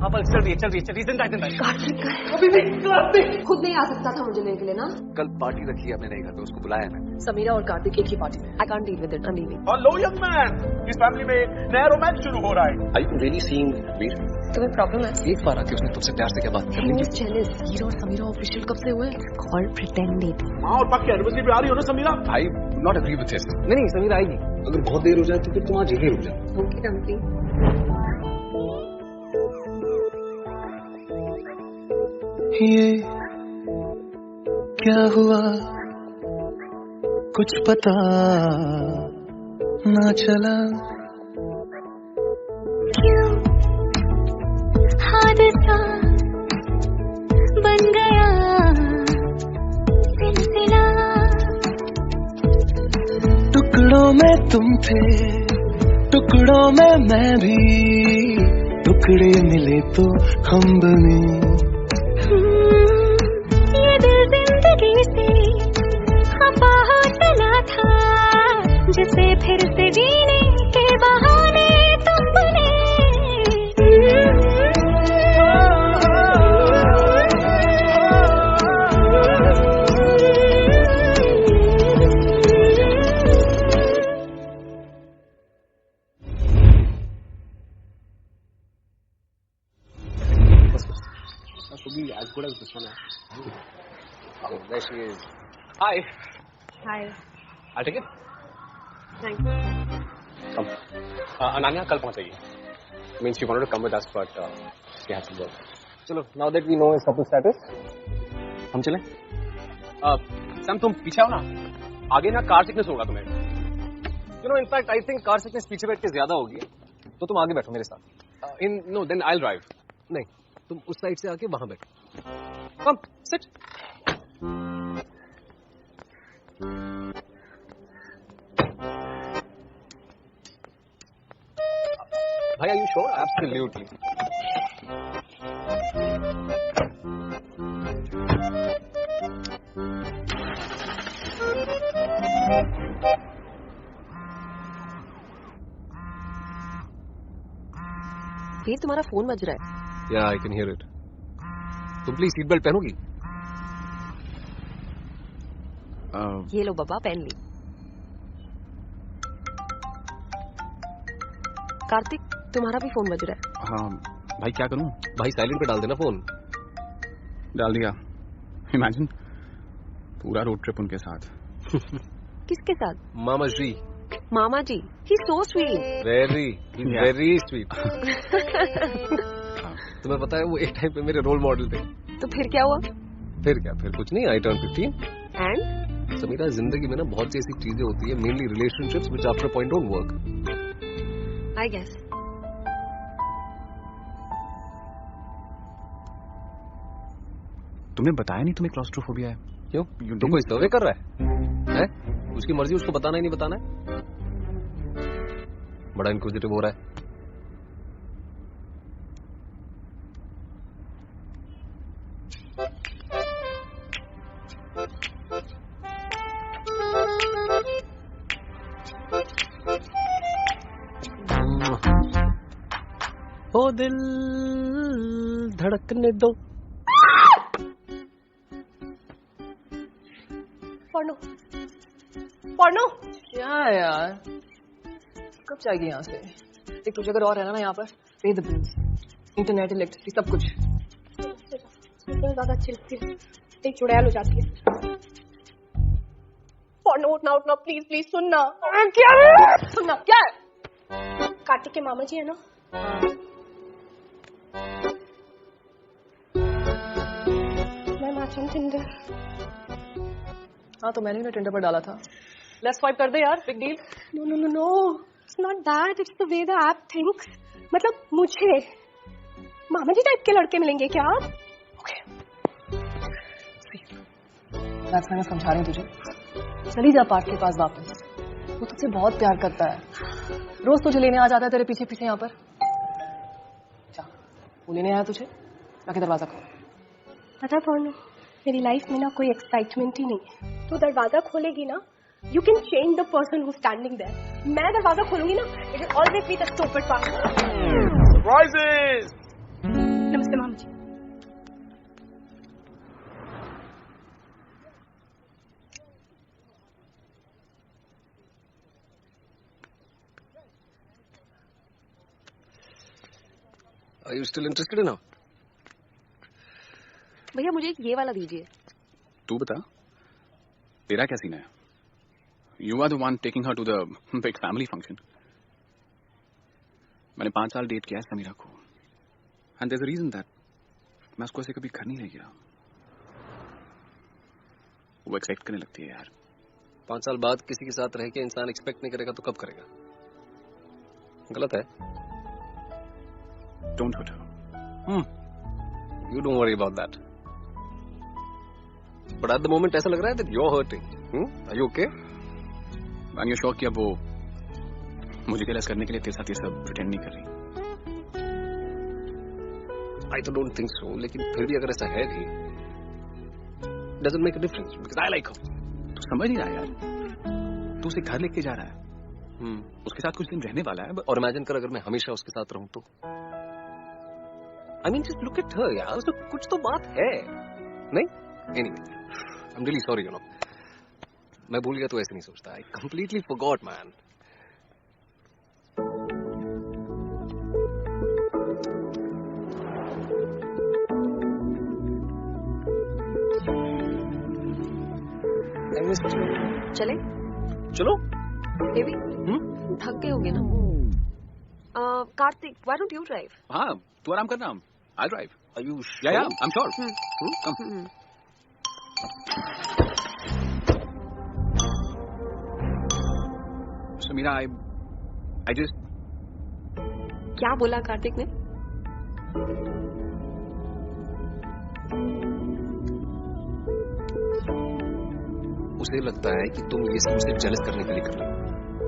हाँ पर चल रही है जिंदा कार्तिक अभी भी कार्तिक खुद नहीं आ सकता था मुझे लेने के लिए ना। कल पार्टी रखी है अपने नए घर पे, उसको बुलाया मैंने। समीरा और कार्तिक एक ही पार्टी में। I can't deal with it, I am leaving. Hello young man, इस फैमिली में नया रोमांस शुरू हो रहा है। Are you really seeing वीर? तुम्हें प्रॉब्लम है? एक बार आके उसने तुमसे प्यार से क्या बात He was jealous. वीर और समीरा ऑफिशियल कब से हुए? It's called pretending. माँ और पापा की एनिवर्सरी पे आ रही हो ना Samira? I do not agree with this. नहीं समीरा आएगी। अगर बहुत देर हो जाए तो फिर तुम आज यहीं रुक जाओ। Okay dumpy. ये क्या हुआ कुछ पता ना चला, क्यों हादसा बन गया सिलसिला। टुकड़ों में तुम थे, टुकड़ों में मैं भी, टुकड़े मिले तो हम बने। ये दिल जिंदगी से खफा हो चला था, जिसे फिर से जीने के बहाने तुम बने। Should be as good as this one. Oh, there she is. Hi. Hi. I'll take it. Thank you. Come. Ananya कल पहुंचेगी. Means she wanted to come with us, but she has to work. चलो, now that we know his couple status, हम चलें? Sam तुम पीछे आओ ना. आगे ना कार सिकनेस होगा तुम्हें. You know, in fact, I think car sickness पीछे बैठ के ज्यादा होगी. तो तुम आगे बैठो मेरे साथ. No, then I'll drive. नहीं. तुम उस साइड से आके वहां बैठो. Come, sit. भाई, are you sure? Absolutely. वीर तुम्हारा फोन बज रहा है। Yeah, I can hear it. तुम प्लीज सीट बेल्ट पहनोगी? ये लो बाबा, पहन ली। कार्तिक तुम्हारा भी फोन बज रहा है। हाँ भाई, क्या करूं? भाई साइलेंट पे डाल देना फोन। डाल दिया। इमेजिन पूरा रोड ट्रिप उनके साथ। किसके साथ? मामा जी। मामा जी, ही सो स्वीट। Very sweet. तुम्हें पता है वो एक टाइम पे मेरे रोल मॉडल थे। तो फिर क्या हुआ? फिर क्या, फिर कुछ नहीं। आई टर्न 15 एंड समीरा, जिंदगी में ना बहुत सी ऐसी चीजें होती है, mainly relationships which after point don't work. I guess. तुम्हें बताया नहीं तुम्हें क्लॉस्ट्रोफोबिया है? क्यों? तो कोई सर्वे कर रहा है? उसकी मर्जी, उसको बताना ही नहीं बताना है। बड़ा इंक्विजिटिव हो रहा है। ओ दिल धड़कने दो। पढ़ो क्या है यार, कब जाएगी यहाँ से? एक तो जगह और है ना यहाँ पर, पे द बिल्स, इंटरनेट, इलेक्ट्रिसिटी, सब कुछ। ज्यादा चिल्लती है, एक चुड़ैल हो जाती है। पढ़ो, उठना प्लीज प्लीज, सुनना। क्या है? सुनना क्या है? कार्तिक के मामा जी है ना, मैं मैच ऑन टिंडर। हाँ तो मैंने टिंडर पर डाला था। लेट्स स्वाइप कर दे यार, big deal. No, it's not that, it's the way the app thinks. मतलब मुझे मामा जी टाइप के लड़के मिलेंगे क्या आप? मैं समझा रही हूँ तुझे। चली जा पार्क के पास वापस, वो तुझसे बहुत प्यार करता है। रोज तुझे लेने आ जाता है तेरे पीछे पीछे यहाँ पर। जा, वो लेने आया तुझे, जाके दरवाजा खोल। पता पढ़ो, मेरी लाइफ में ना कोई एक्साइटमेंट ही नहीं है। तो दरवाजा खोलेगी ना, you can change the person who standing there. मैं दरवाजा खोलूंगी ना, it will always be the stupid part. Surprises. नमस्ते मामा जी। Are you still interested in her? भैया मुझे ये वाला दीजिए। तू बता, तेरा क्या सीन है? You are the one taking her to the big family function. मैंने 5 साल डेट किया है समीरा को, and there's a reason that मैं उसको ऐसे कभी घर नहीं ले गया। वो एक्सपेक्ट करने लगती है यार। 5 साल बाद किसी के साथ रह के इंसान एक्सपेक्ट नहीं करेगा तो कब करेगा? गलत है। Don't hurt her. You don't worry about that. But at the moment ऐसा लग रहा है that you're hurting. Are you okay? And you're sure कि अब वो मुझे जेलस करने के लिए तेरे साथ ये सब प्रिटेंड नहीं कर रही? I तो don't think so. लेकिन फिर भी अगर ऐसा है भी, doesn't make a difference because I like her. तू समझ नहीं रहा यार। तू उसे घर लेके जा रहा है, उसके साथ कुछ दिन रहने वाला है। और इमेजिन कर अगर मैं हमेशा उसके साथ रहूं तो। I mean just look at her यार, उसमें कुछ तो बात है, नहीं? Anyway, I'm really sorry, you know. मैं भूल गया तो ऐसे नहीं सोचता। I completely forgot, man. I missed you. चले? चलो? बेबी, थक गए होगे ना? Kartik, why don't you drive? हाँ, तू आराम करना, I'll drive. Are you sure? Yeah, I'm sure. Come. Samira, I just... क्या बोला कार्तिक ने? उसे लगता है कि तुम ये सब उसे जेलस करने के लिए कर रहे हो।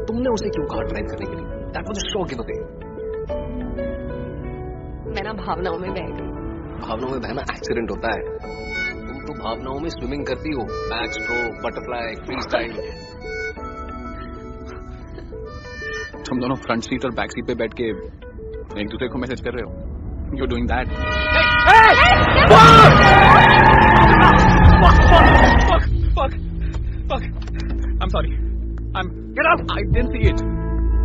तुमने उसे क्यों कहा ड्राइव करने के लिए? That was a shock in a way. मैं ना भावनाओं में बह गई। भावनाओं में बहना एक्सीडेंट होता है। तुम तो भावनाओं में स्विमिंग करती हो, back stroke, butterfly, free style. तुम दोनों फ्रंट सीट और बैक सीट पे बैठ के एक दूसरे को मैसेज कर रहे हो। You're doing that. Fuck. I'm sorry. Get out. I didn't see it.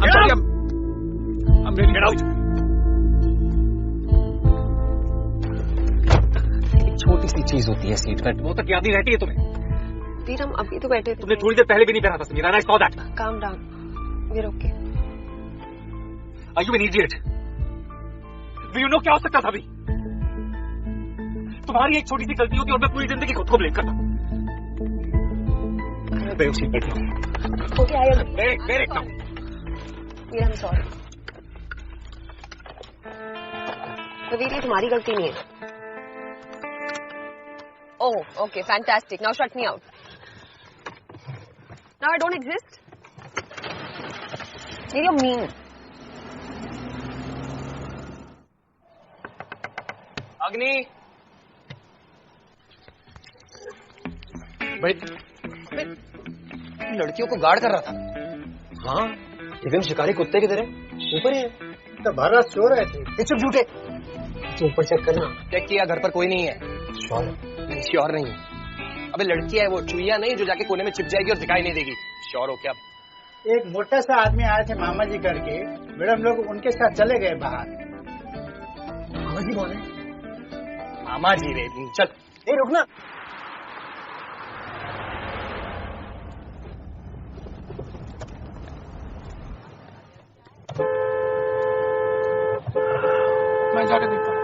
I'm sorry. I'm really get out. छोटी सी चीज होती है सीट बेल्ट, वो तक याद नहीं रहती है तुम्हें। वीर हम अभी तो बैठे थे। तुमने थोड़ी देर पहले भी नहीं पहना था Samira, I saw that. Calm down. We're okay. Are you an idiot? Do you know क्या हो सकता था अभी? तुम्हारी एक छोटी सी गलती होती और मैं पूरी जिंदगी खुद को ब्लेम करता। Seat belt low. Okay, I agree. मेरे नाउ। Veer I'm sorry. तो वीर ये तुम्हारी गलती नहीं है। Oh, okay, fantastic. Now shut me out. Now I don't exist. You're mean. अग्नि, भाई लड़कियों को गार्ड कर रहा था। हाँ, एकदम शिकारी कुत्ते की तरह ऊपर ही है। तो भारत सो रहे थे। ये चुप झूठे। तो ऊपर चेक करना। चेक किया, घर पर कोई नहीं है। श्योर नहीं है। अबे लड़की है वो, चुईया नहीं जो जाके कोने में छिप जाएगी और दिखाई नहीं देगी। श्योर हो क्या? एक मोटा सा आदमी आए थे मामा जी करके, मैडम लोग उनके साथ चले गए बाहर। मामा जी कौन है? मामा जी रे, चल। ए रुकना। मैं जाके देखता हूँ।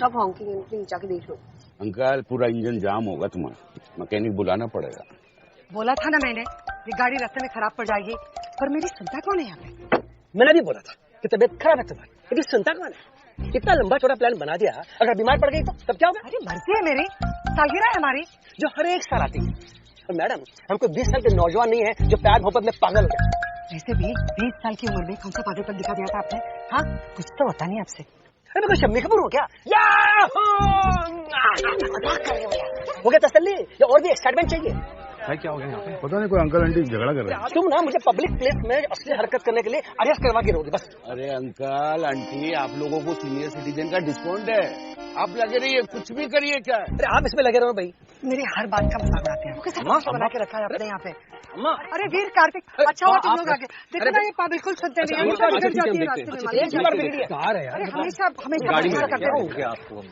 Stop honking and please जाके देख लो। अंकल पूरा इंजन जाम होगा तुम्हारा, मैकेनिक बुलाना पड़ेगा। बोला था ना मैंने, ये गाड़ी रास्ते में खराब पड़ जाएगी, पर मेरी सुनता कौन है यहाँ पे? मैंने भी बोला था कि तबीयत खराब है तुम्हारी, लेकिन सुनता कौन है? इतना लंबा चौड़ा प्लान बना दिया, अगर बीमार पड़ गई तो तब क्या होगा? अरे मर्जी है मेरी, सालगिरह है हमारी जो हर एक साल आती है। और मैडम, हम कोई 20 साल के नौजवान नहीं है जो प्यार मोहब्बत में पागल हो गए। जैसे भी 20 साल की उम्र में कौन सा पागलपन दिखा दिया था आपने? हाँ, कुछ तो होता नहीं आपसे। अरे मैं कोई शम्मी खबर हो क्या? मजाक कर रहे हो यार? हो गया तसल्ली या और भी एक्साइटमेंट चाहिए? भाई क्या हो गया यहाँ पे? पता नहीं कोई अंकल आंटी झगड़ा कर रहे हैं। तुम ना मुझे पब्लिक प्लेस में असली हरकत करने के लिए अरेस्ट करवा के रहोगे बस। अरे अंकल आंटी, आप लोगों को सीनियर सिटीजन का डिस्काउंट है, आप लगे रहिए, कुछ भी करिए। क्या अरे आप इसमें लगे रहो भाई, मेरी हर बात का मजाक उड़ाते हैं। कैसे बना के रखा है आपने यहाँ पे? अरे वीर कार्तिक, अच्छा हुआ तुम लोग आगे। देखो ना ये बिल्कुल सुनते नहीं है, हमेशा करते हो।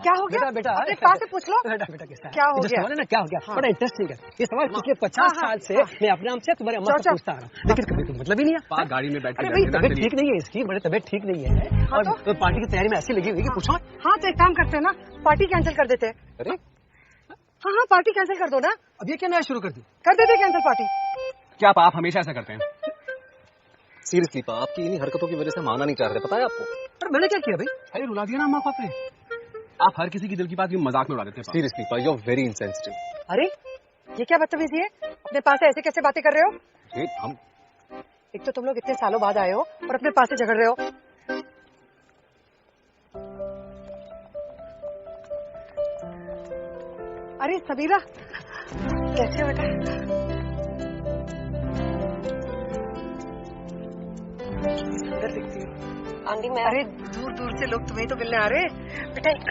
क्या हो गया बेटा? अपने पास से पूछ लो क्या हो गया। क्या हो गया? बड़ा इंटरेस्टिंग है ये सवाल। पिछले 50 साल से मैं अपने नाम से तुम्हारे अम्मा से पूछता आ रहा हूँ, लेकिन कभी तो मतलब ही नहीं है। गाड़ी में बैठ के तबियत ठीक नहीं है इसकी, बड़ी तबियत ठीक नहीं है और पार्टी की तैयारी में ऐसी लगी हुई कि पूछो। हाँ तो एक काम करते हैं ना, पार्टी कैंसिल कर देते हैं। अरे हाँ पार्टी कैंसिल कर दो ना। अब ये क्या नया शुरू कर दी? कर देते कैंसिल पार्टी। क्या आप हमेशा ऐसा करते हैं? सीरियसली पा, आपकी इन्हीं हरकतों की वजह से माना नहीं चाह रहे, पता है आपको? अरे मैंने क्या किया भाई? अरे रुला दिया ना अम्मा को आपने। आप हर किसी की दिल की बात यूं मजाक में उड़ा देते हैं। सीरियसली पा, यू आर वेरी इनसेंसिटिव। अरे ये क्या बदतमीजी है? अपने पास से ऐसे कैसे बातें कर रहे हो? हम एक तो तुम लोग इतने सालों बाद आए हो और अपने पास से झगड़ रहे हो। अरे सबीरा कैसे हो बेटा? सुंदर दिखती हो आंटी। मैं अरे दूर दूर से लोग तुम्हें तो मिलने आ रहे हैं। बेटा एक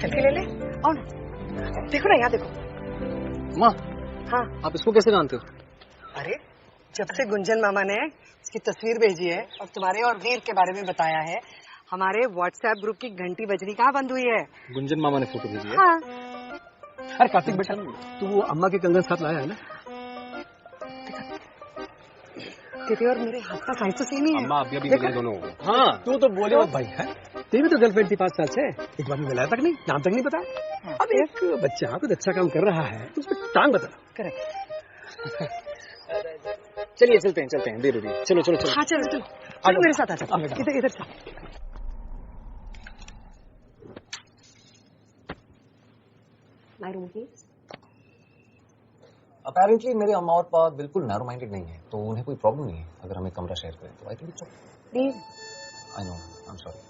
सेल्फी ले ले। आओ ना, देखो ना यहाँ देखो। माँ हाँ आप इसको कैसे जानते हो? अरे जब से गुंजन मामा ने इसकी तस्वीर भेजी है और तुम्हारे और वीर के बारे में बताया है, हमारे व्हाट्सएप ग्रुप की घंटी बजनी कहाँ बंद हुई है? गुंजन मामा ने फोटो भेजी है? हाँ। अरे कार्तिक बेटा, तू वो अम्मा के कंगन साथ लाया है ना? तेरे और मेरे हाथ का साइज तो सेम ही है। अम्मा अभी मिले दोनों। हाँ तू तो बोले भाई है, तेरी भी तो गर्लफ्रेंड थी 5 साल से, एक बार भी मिलाया तक नहीं, नाम तक नहीं पता। अब एक बच्चा कुछ अच्छा काम कर रहा है तो उसको टांग बता। करेक्ट। चलिए चलते हैं देर हो रही है। चलो चलो चलो। हाँ चलो चलो चलो मेरे साथ आ जाओ। इधर से। My room please. अपेरेंटली मेरे अम्मा और पापा बिल्कुल नैरो माइंडेड नहीं है, तो उन्हें कोई प्रॉब्लम नहीं है अगर हमें कमरा शेयर करें तो। I think it's okay. Please. I know, I am sorry,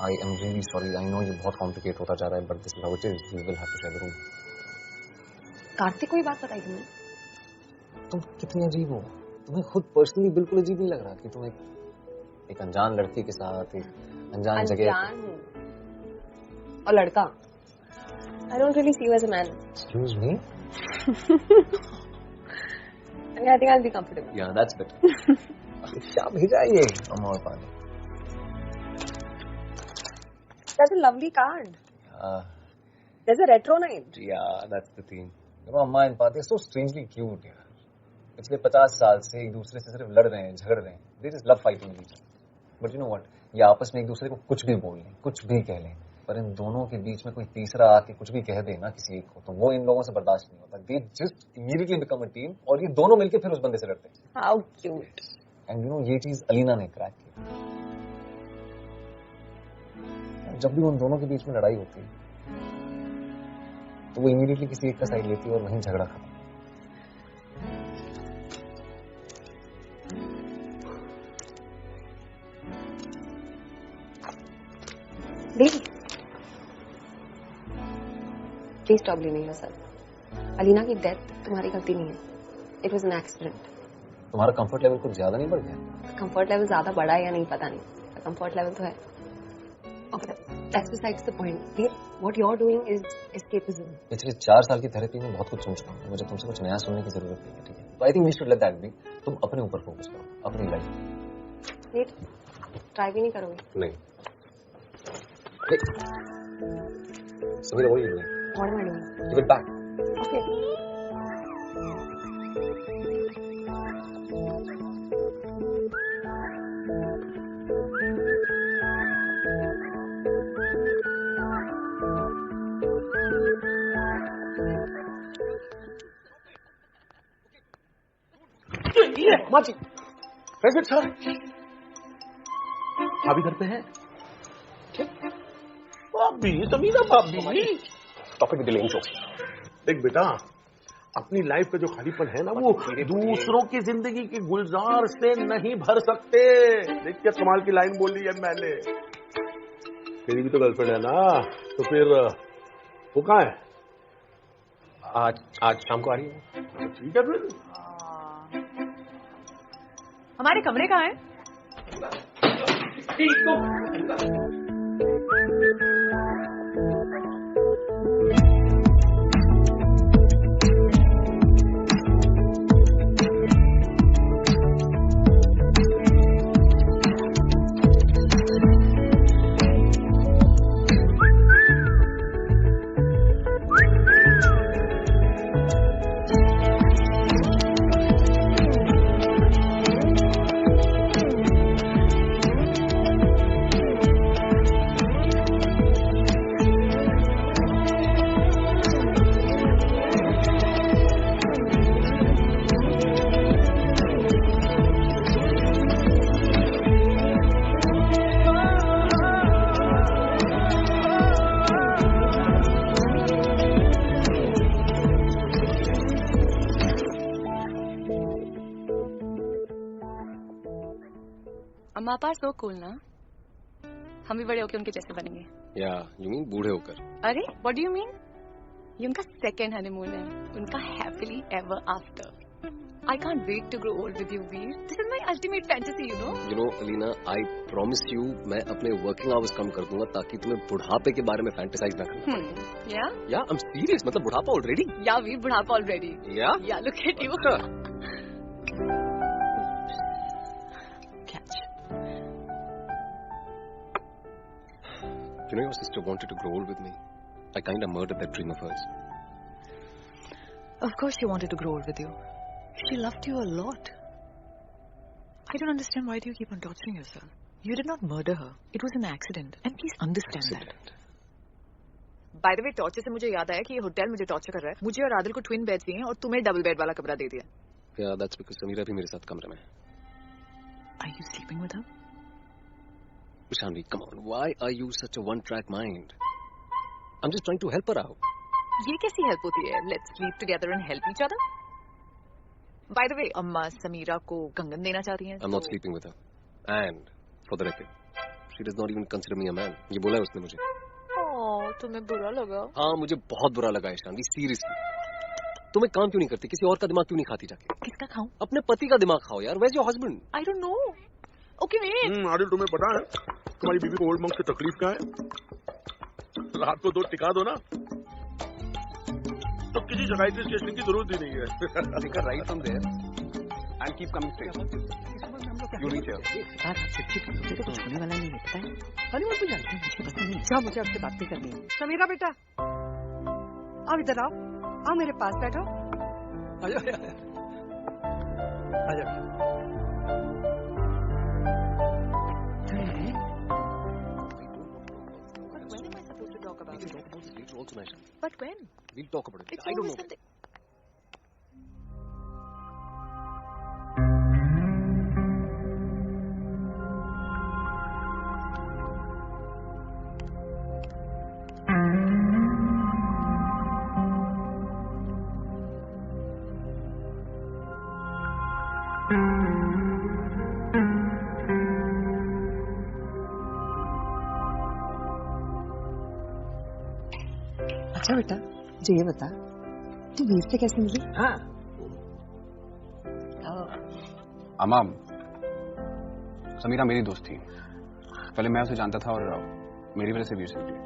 I am really sorry. I know ये बहुत कॉम्प्लिकेट होता जा रहा है, but this is how it is. We will have to share the room. Kartik कोई बात बताई तुमने? तुम कितनी अजीब हो। तुम्हें खुद पर्सनली बिल्कुल अजीब नहीं लग रहा कि तुम एक अनजान लड़की के साथ एक अनजान जगह। और लड़का? I don't really see you as a man. Excuse me? I mean, I think I'll be comfortable. Yeah, that's better. क्या भेजा ये अम्मा और पापा ने? That's a lovely card. There's a retro name. Yeah, that's the theme. देखो अम्मा and पापा so strangely cute यार। पिछले 50 साल से एक दूसरे से सिर्फ लड़ रहे हैं, झगड़ रहे हैं। They just love fighting each other. But you know what? ये आपस में एक दूसरे को कुछ भी बोल लें, कुछ भी कह लें, पर इन दोनों के बीच में कोई तीसरा आके कुछ भी कह दे ना किसी एक को, तो वो इन लोगों से बर्दाश्त नहीं होता। They just immediately become a team और ये दोनों मिलके फिर उस बंदे से लड़ते हैं। How cute. And you know ये चीज अलीना ने क्रैक की। जब भी उन दोनों के बीच में लड़ाई होती है तो वो इमीडिएटली किसी एक का साइड लेती है और वहीं झगड़ा खत्म। Please stop blaming yourself. Alina की डेथ तुम्हारी गलती नहीं है. It was an accident. तुम्हारा कंफर्ट लेवल कुछ ज्यादा नहीं बढ़ गया? कंफर्ट लेवल ज्यादा बढ़ा है या नहीं पता नहीं. कंफर्ट लेवल तो है. Okay, that's besides the point. What you're doing is escapism. पिछले 4 साल की थेरेपी में बहुत कुछ सुन चुका हूँ. मुझे तुमसे कुछ नया सुनने की जरूरत नहीं है, ठीक है? तो I think we should let that be. तुम अपने ऊपर फोकस करो, अपनी लाइफ. वेट, ट्राई भी नहीं करोगे? नहीं. Samira, what are you doing? What am I doing? Give it back. Okay. माची कैसे सर भाभी घर पे है? भाभी, समीरा भाभी। Stop it with the lame jokes. देख बेटा, अपनी लाइफ का जो खालीपन है ना वो दूसरों की जिंदगी के गुलजार से नहीं भर सकते। देख क्या कमाल की लाइन बोली है मैंने। तेरी भी तो गर्लफ्रेंड है ना, तो फिर वो कहाँ है? आज शाम को आ रही है। ठीक है फिर। हमारे कमरे कहाँ है? अम्मा पार सो कूल ना, हम भी बड़े होके उनके जैसे बनेंगे। या यू मीन बूढ़े होकर? अरे व्हाट डू यू मीन? ये उनका सेकंड हनीमून है, उनका happily ever after. I can't wait to grow old with you, Veer. This is my ultimate fantasy, you know. You know, Alina, I promise you, मैं अपने working hours कम कर दूंगा ताकि तुम्हें बुढ़ापे के बारे में fantasize ना करना पड़े। Yeah? Yeah, I'm serious. मतलब बुढ़ापा already? Yeah, Veer, बुढ़ापा already. Yeah? Yeah, look at you. Catch. You know, your sister wanted to grow old with me. I kind of murdered that dream of hers. Of course she wanted to grow old with you. She loved you a lot. I don't understand why do you keep on torturing yourself? You did not murder her. It was an accident. And please understand that. By the way, torture से मुझे याद आया कि ये hotel मुझे torture कर रहा है। मुझे और आदिल को twin beds दिए हैं और तुम्हें double bed वाला कमरा दे दिया। Yeah, that's because समीरा भी मेरे साथ कमरे में है। Are you sleeping with her? Shanvi, come on. Why are you such a one-track mind? I'm just trying to help her out. ये कैसी help होती है? Let's sleep together and help each other. By the way, अम्मा समीरा को कंगन देना चाहती हैं। I'm not sleeping with her. And for the record, she does not even consider me a man. ये बोला है उसने मुझे। ओह, तुम्हें बुरा लगा? हाँ, मुझे बहुत बुरा लगा है शानवी, सीरियसली। तुम एक काम क्यों नहीं करती? किसी और का दिमाग क्यों नहीं खाती जाके? किसका खाऊं? अपने पति का दिमाग खाओ यार। Where's your husband? I don't know. Okay, wait. Adil, तुम्हें पता है तुम्हारी बीवी को ओल्ड मंक से तकलीफ क्या है? रात को 2 टिका दो ना, तो किसी साइकियाट्रिस्ट की जरूरत ही नहीं है। Take a right from there and keep coming straight. You reach here. तो कुछ होने वाला नहीं है, पता है? हनीमून पे जाते हैं, मुझे पता नहीं। जा, मुझे आपसे बात नहीं करनी है। समीरा बेटा, आओ इधर आओ, आओ मेरे पास बैठो। आजा। But when? We'll talk about it. It's I don't always know. something. अच्छा बेटा, मुझे ये बता, तू वीर से कैसे मिली? हाँ। अम्मा, समीरा मेरी दोस्त थी। पहले मैं उसे जानता था और मेरी वजह से वीर से मिली।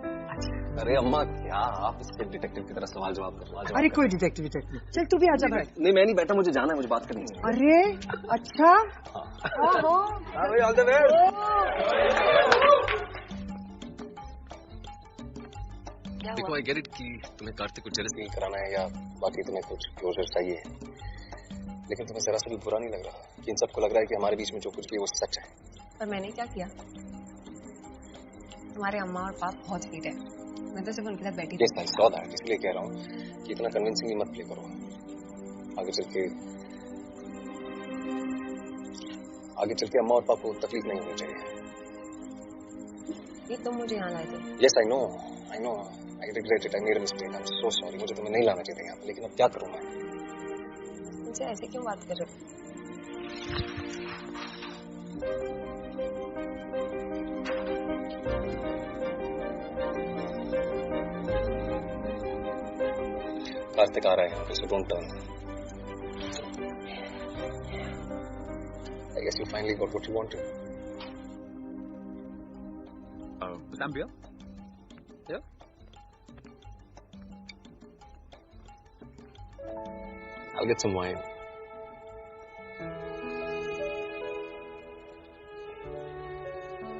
अरे अम्मा, क्या आप इसके डिटेक्टिव की तरह सवाल जवाब कर रहे हो? अरे कोई डिटेक्टिव नहीं। चल तू भी आजा भाई। नहीं, मैं नहीं बैठा, मुझे जाना है, मुझे बात करनी है। अरे अच्छा। ऑल द देखो, आई गेट इट कि तुम्हें कार्तिक को जेलस नहीं कराना है या बाकी तुम्हें कुछ क्लोजर चाहिए, लेकिन तुम्हें जरा सा भी बुरा नहीं लग रहा कि इन सबको लग रहा है कि हमारे बीच में जो कुछ भी है वो सच है? पर मैंने क्या किया? तुम्हारे अम्मा और पाप बहुत स्वीट है, मैं तो सिर्फ उनके साथ बैठी थी। यस, आई सॉ दैट, इसलिए कह रहा हूँ कि इतना कन्विंसिंगली मत प्ले करो। आगे चल के अम्मा और पापा को तकलीफ नहीं होनी चाहिए। ये तुम मुझे यहाँ लाए थे। Yes, I know, I regret it, I made a mistake, I am so sorry. मुझे तुम्हें नहीं लाना चाहिए यहाँ पे, लेकिन अब क्या करूँ मैं? से ऐसे क्यों बात कर रहे हो? कार्तिक आ रहा है यहाँ पे, so don't turn. I guess you finally got what you wanted. Sam beer? Yeah? I'll get some wine.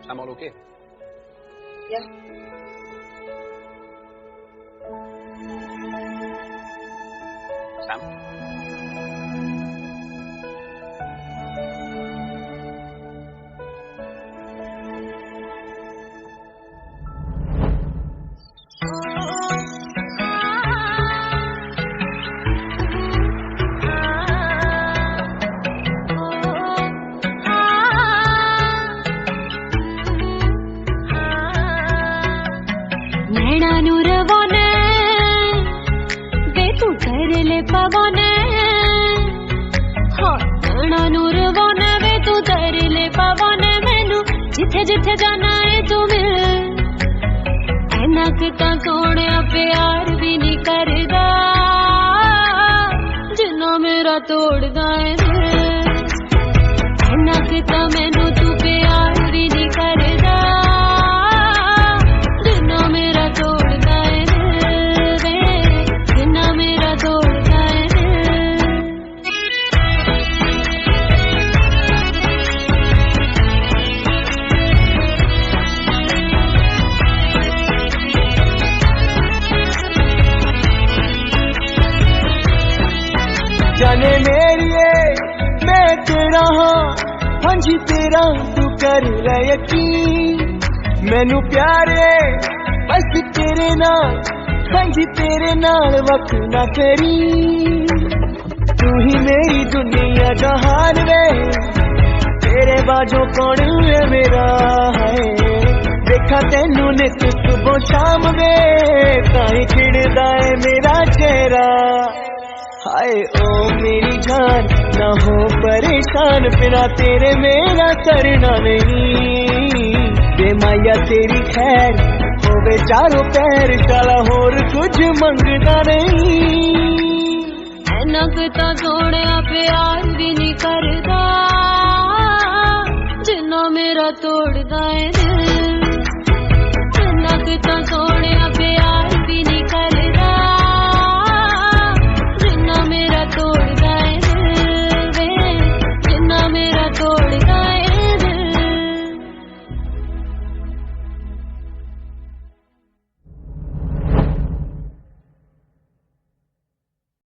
Sam, all okay? Yeah. Sam? जिथे जिथे जाना है तू मिल ऐना किता सोने प्यार भी नहीं करदा जिन्ना मेरा तोड़दा है ऐना किता मैनू तू प्यार भी नहीं करदा जिन्ना मेरा तोड़दा है जिन्ना मेरा तोड़दा है जाने मेरिए मैं तेरा हाँ हाँ जी तेरा तू कर ले यकीन मैनू प्यारे बस तेरे नाल हाँ जी तेरे नाल वक्त ना करी तू ही मेरी दुनिया जहान वे तेरे बाजों कौन है मेरा है देखा तेनू नित सुबह शाम वे ताई खिड़दा है मेरा चेहरा हाय ओ मेरी जान ना हो परेशान बिना तेरे मेरा करना नहीं बेमाया तेरी खैर होवे चारों पैर चला होर कुछ मंगदा नहीं ऐना किता सोने प्यार भी नहीं करदा जिन्ना मेरा तोड़दा है